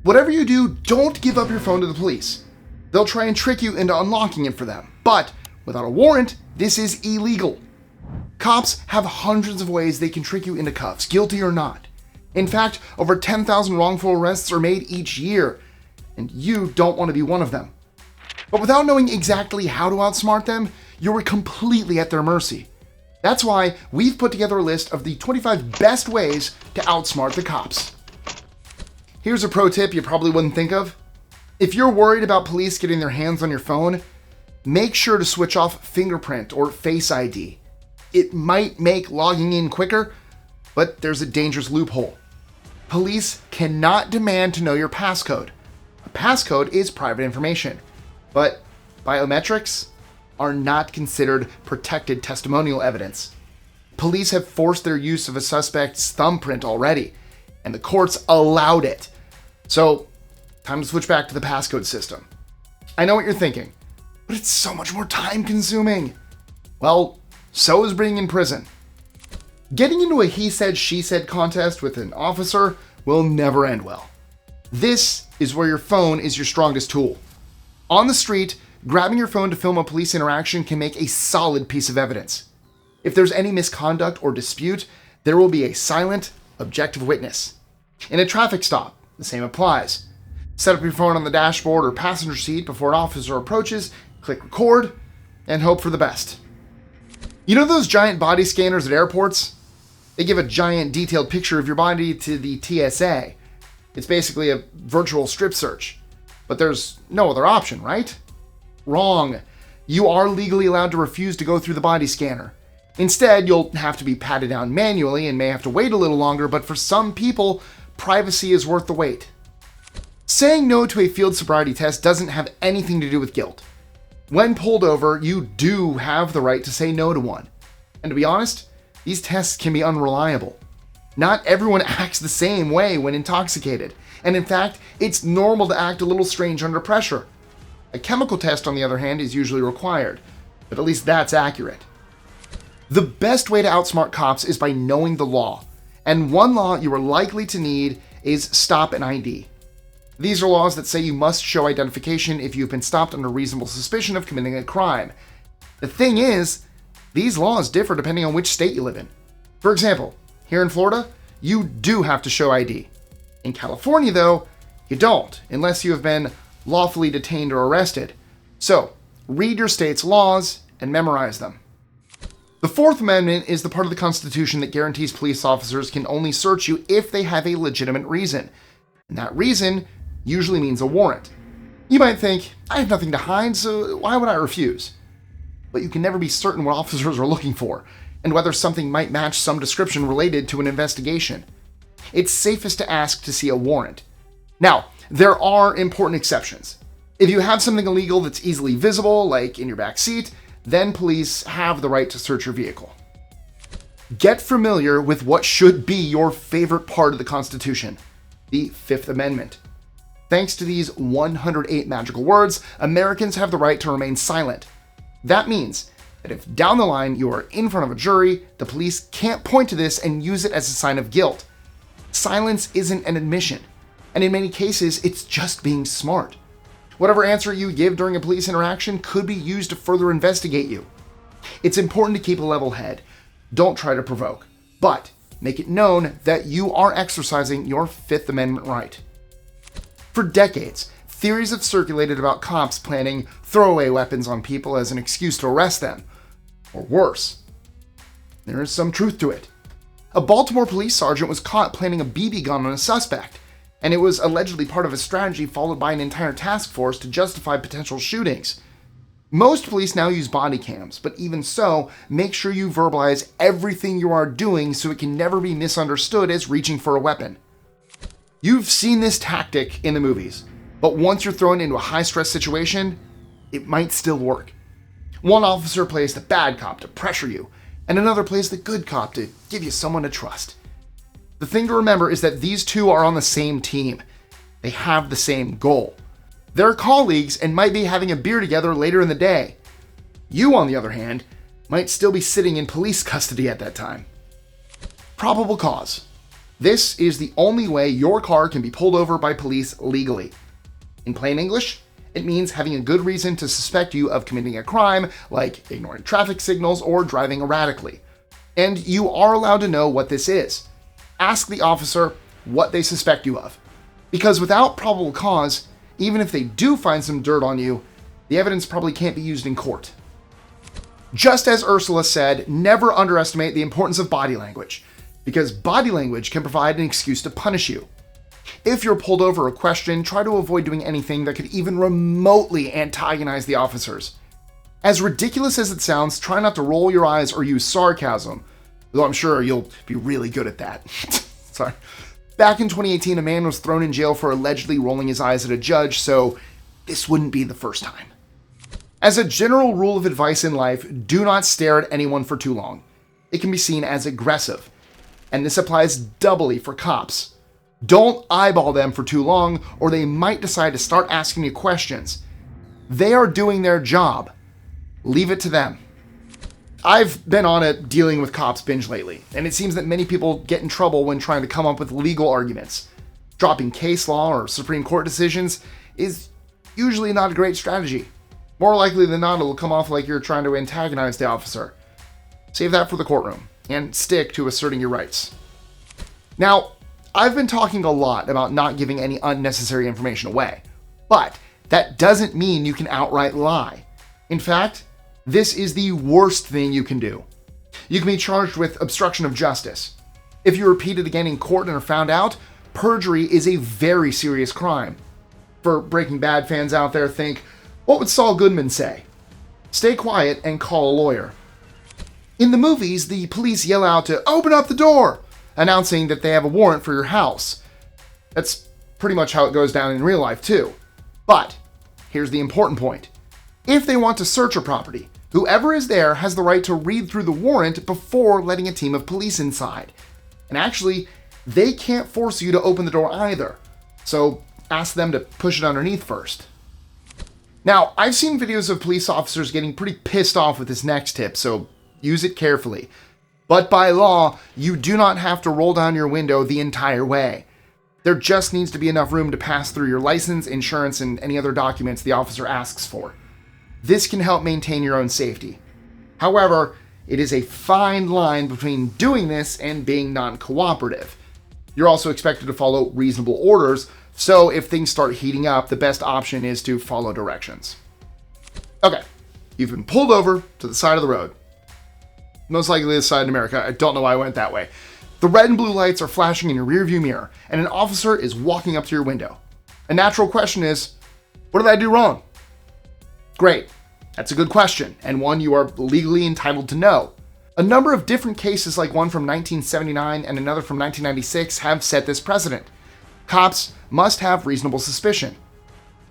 Whatever you do, don't give up your phone to the police. They'll try and trick you into unlocking it for them, but without a warrant, this is illegal. Cops have hundreds of ways they can trick you into cuffs, guilty or not. In fact, over 10,000 wrongful arrests are made each year, and you don't want to be one of them. But without knowing exactly how to outsmart them, you're completely at their mercy. That's why we've put together a list of the 25 best ways to outsmart the cops. Here's a pro tip you probably wouldn't think of. If you're worried about police getting their hands on your phone, make sure to switch off fingerprint or Face ID. It might make logging in quicker, but there's a dangerous loophole. Police cannot demand to know your passcode. A passcode is private information, but biometrics are not considered protected testimonial evidence. Police have forced their use of a suspect's thumbprint already, and the courts allowed it. So, time to switch back to the passcode system. I know what you're thinking, but it's so much more time consuming. Well, so is being in prison. Getting into a he said, she said contest with an officer will never end well. This is where your phone is your strongest tool. On the street, grabbing your phone to film a police interaction can make a solid piece of evidence. If there's any misconduct or dispute, there will be a silent, objective witness. In a traffic stop, the same applies. Set up your phone on the dashboard or passenger seat before an officer approaches, click record, and hope for the best. You know those giant body scanners at airports? They give a giant detailed picture of your body to the TSA. It's basically a virtual strip search. But there's no other option, right? Wrong. You are legally allowed to refuse to go through the body scanner. Instead, you'll have to be patted down manually and may have to wait a little longer, but for some people, privacy is worth the wait. Saying no to a field sobriety test doesn't have anything to do with guilt. When pulled over, you do have the right to say no to one. And to be honest, these tests can be unreliable. Not everyone acts the same way when intoxicated, and in fact, it's normal to act a little strange under pressure. A chemical test, on the other hand, is usually required, but at least that's accurate. The best way to outsmart cops is by knowing the law, and one law you are likely to need is stop and ID. These are laws that say you must show identification if you've been stopped under reasonable suspicion of committing a crime. The thing is, these laws differ depending on which state you live in. For example, here in Florida, you do have to show ID. In California, though, you don't, unless you have been lawfully detained or arrested. So, read your state's laws and memorize them. The Fourth Amendment is the part of the Constitution that guarantees police officers can only search you if they have a legitimate reason. And that reason usually means a warrant. You might think, I have nothing to hide, so why would I refuse? But you can never be certain what officers are looking for, and whether something might match some description related to an investigation. It's safest to ask to see a warrant. Now, there are important exceptions. If you have something illegal that's easily visible, like in your back seat, then police have the right to search your vehicle. Get familiar with what should be your favorite part of the Constitution, the Fifth Amendment. Thanks to these 108 magical words, Americans have the right to remain silent. That means that if down the line you are in front of a jury, the police can't point to this and use it as a sign of guilt. Silence isn't an admission, and in many cases, it's just being smart. Whatever answer you give during a police interaction could be used to further investigate you. It's important to keep a level head. Don't try to provoke, but make it known that you are exercising your Fifth Amendment right. For decades, theories have circulated about cops planning throwaway weapons on people as an excuse to arrest them. Or worse. There is some truth to it. A Baltimore police sergeant was caught planting a BB gun on a suspect, and it was allegedly part of a strategy followed by an entire task force to justify potential shootings. Most police now use body cams, but even so, make sure you verbalize everything you are doing so it can never be misunderstood as reaching for a weapon. You've seen this tactic in the movies, but once you're thrown into a high-stress situation, it might still work. One officer plays the bad cop to pressure you, and another plays the good cop to give you someone to trust. The thing to remember is that these two are on the same team. They have the same goal. They're colleagues and might be having a beer together later in the day. You, on the other hand, might still be sitting in police custody at that time. Probable cause. This is the only way your car can be pulled over by police legally. In plain English, it means having a good reason to suspect you of committing a crime, like ignoring traffic signals or driving erratically. And you are allowed to know what this is. Ask the officer what they suspect you of. Because without probable cause, even if they do find some dirt on you, the evidence probably can't be used in court. Just as Ursula said, never underestimate the importance of body language, because body language can provide an excuse to punish you. If you're pulled over or questioned, try to avoid doing anything that could even remotely antagonize the officers. As ridiculous as it sounds, try not to roll your eyes or use sarcasm, though I'm sure you'll be really good at that. Sorry. Back in 2018, a man was thrown in jail for allegedly rolling his eyes at a judge, so this wouldn't be the first time. As a general rule of advice in life, do not stare at anyone for too long. It can be seen as aggressive, and this applies doubly for cops. Don't eyeball them for too long, or they might decide to start asking you questions. They are doing their job. Leave it to them. I've been on a dealing with cops binge lately, and it seems that many people get in trouble when trying to come up with legal arguments. Dropping case law or Supreme Court decisions is usually not a great strategy. More likely than not, it will come off like you're trying to antagonize the officer. Save that for the courtroom, and stick to asserting your rights. Now, I've been talking a lot about not giving any unnecessary information away, but that doesn't mean you can outright lie. In fact, this is the worst thing you can do. You can be charged with obstruction of justice. If you repeat it again in court and are found out, perjury is a very serious crime. For Breaking Bad fans out there, think, what would Saul Goodman say? Stay quiet and call a lawyer. In the movies, the police yell out to open up the door, announcing that they have a warrant for your house. That's pretty much how it goes down in real life too. But here's the important point. If they want to search a property, whoever is there has the right to read through the warrant before letting a team of police inside. And actually, they can't force you to open the door either. So ask them to push it underneath first. Now, I've seen videos of police officers getting pretty pissed off with this next tip, so use it carefully. But by law, you do not have to roll down your window the entire way. There just needs to be enough room to pass through your license, insurance, and any other documents the officer asks for. This can help maintain your own safety. However, it is a fine line between doing this and being non-cooperative. You're also expected to follow reasonable orders, so if things start heating up, the best option is to follow directions. Okay, you've been pulled over to the side of the road. Most likely the side in America. I don't know why I went that way. The red and blue lights are flashing in your rearview mirror, and an officer is walking up to your window. A natural question is, what did I do wrong? Great. That's a good question, and one you are legally entitled to know. A number of different cases, like one from 1979 and another from 1996, have set this precedent. Cops must have reasonable suspicion.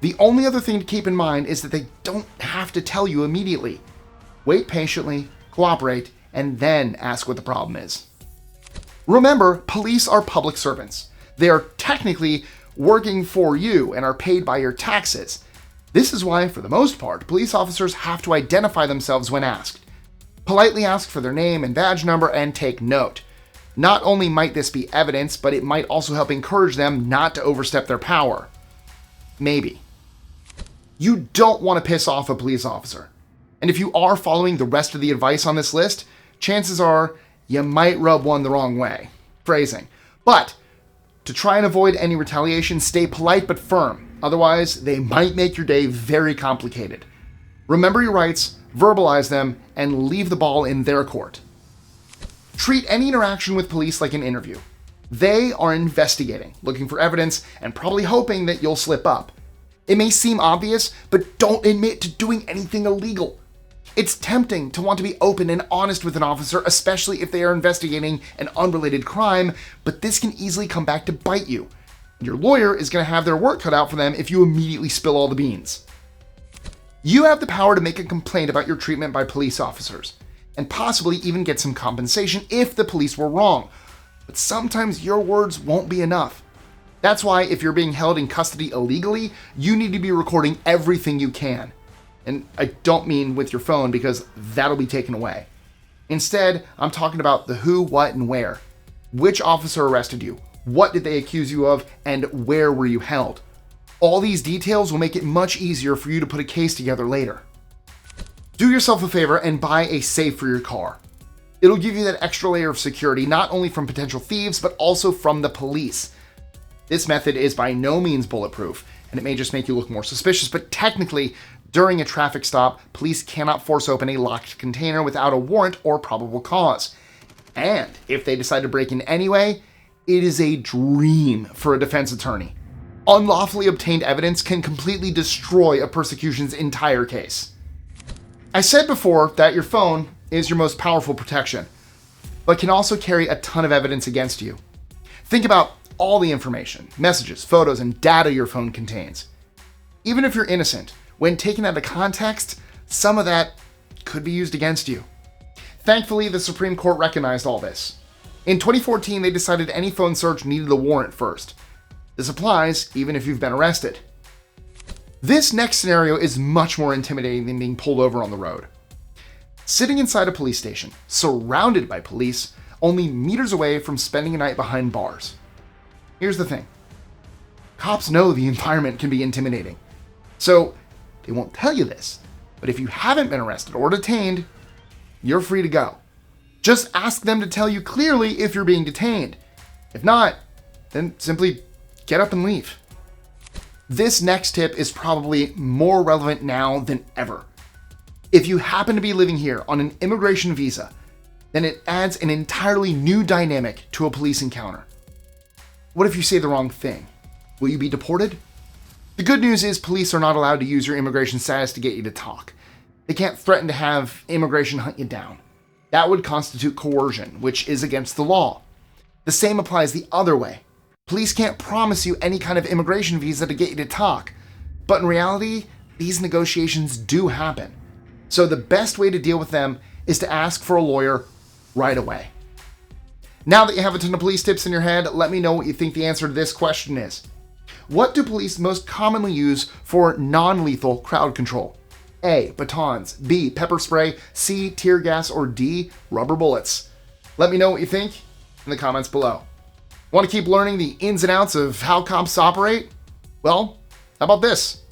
The only other thing to keep in mind is that they don't have to tell you immediately. Wait patiently, cooperate, and then ask what the problem is. Remember, police are public servants. They are technically working for you and are paid by your taxes. This is why, for the most part, police officers have to identify themselves when asked. Politely ask for their name and badge number and take note. Not only might this be evidence, but it might also help encourage them not to overstep their power. Maybe. You don't want to piss off a police officer. And if you are following the rest of the advice on this list, chances are you might rub one the wrong way. Phrasing. But to try and avoid any retaliation, stay polite but firm. Otherwise, they might make your day very complicated. Remember your rights, verbalize them, and leave the ball in their court. Treat any interaction with police like an interview. They are investigating, looking for evidence, and probably hoping that you'll slip up. It may seem obvious, but don't admit to doing anything illegal. It's tempting to want to be open and honest with an officer, especially if they are investigating an unrelated crime, but this can easily come back to bite you. Your lawyer is going to have their work cut out for them if you immediately spill all the beans. You have the power to make a complaint about your treatment by police officers, and possibly even get some compensation if the police were wrong. But sometimes your words won't be enough. That's why if you're being held in custody illegally, you need to be recording everything you can. And I don't mean with your phone, because that'll be taken away. Instead, I'm talking about the who, what, and where. which officer arrested you, what did they accuse you of, and where were you held. All these details will make it much easier for you to put a case together later. Do yourself a favor and buy a safe for your car. It'll give you that extra layer of security, not only from potential thieves, but also from the police. This method is by no means bulletproof, and it may just make you look more suspicious, but technically, during a traffic stop, police cannot force open a locked container without a warrant or probable cause. And if they decide to break in anyway, it is a dream for a defense attorney. Unlawfully obtained evidence can completely destroy a prosecution's entire case. I said before that your phone is your most powerful protection, but can also carry a ton of evidence against you. Think about all the information, messages, photos, and data your phone contains. Even if you're innocent, when taken out of context, some of that could be used against you. Thankfully, the Supreme Court recognized all this. In 2014, they decided any phone search needed a warrant first. This applies even if you've been arrested. This next scenario is much more intimidating than being pulled over on the road. Sitting inside a police station, surrounded by police, only meters away from spending a night behind bars. Here's the thing. Cops know the environment can be intimidating. So, they won't tell you this, but if you haven't been arrested or detained, you're free to go. Just ask them to tell you clearly if you're being detained. If not, then simply get up and leave. This next tip is probably more relevant now than ever. If you happen to be living here on an immigration visa, then it adds an entirely new dynamic to a police encounter. What if you say the wrong thing? Will you be deported? The good news is police are not allowed to use your immigration status to get you to talk. They can't threaten to have immigration hunt you down. That would constitute coercion, which is against the law. The same applies the other way. Police can't promise you any kind of immigration visa to get you to talk. But in reality, these negotiations do happen. So the best way to deal with them is to ask for a lawyer right away. Now that you have a ton of police tips in your head, let me know what you think the answer to this question is. What do police most commonly use for non-lethal crowd control? A. Batons. B. Pepper spray. C. Tear gas. Or D. Rubber bullets. Let me know what you think in the comments below. Want to keep learning the ins and outs of how cops operate? Well, how about this?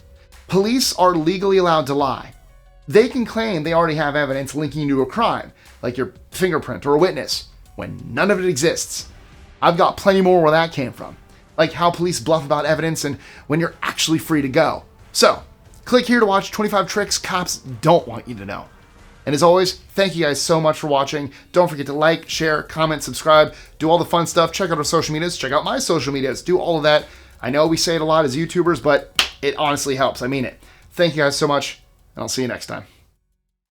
Police are legally allowed to lie. They can claim they already have evidence linking you to a crime, like your fingerprint or a witness, when none of it exists. I've got plenty more where that came from, like how police bluff about evidence and when you're actually free to go. So, click here to watch 25 tricks cops don't want you to know. And as always, thank you guys so much for watching. Don't forget to like, share, comment, subscribe, do all the fun stuff. Check out our social medias, check out my social medias, do all of that. I know we say it a lot as YouTubers, but it honestly helps. I mean it. Thank you guys so much, and I'll see you next time.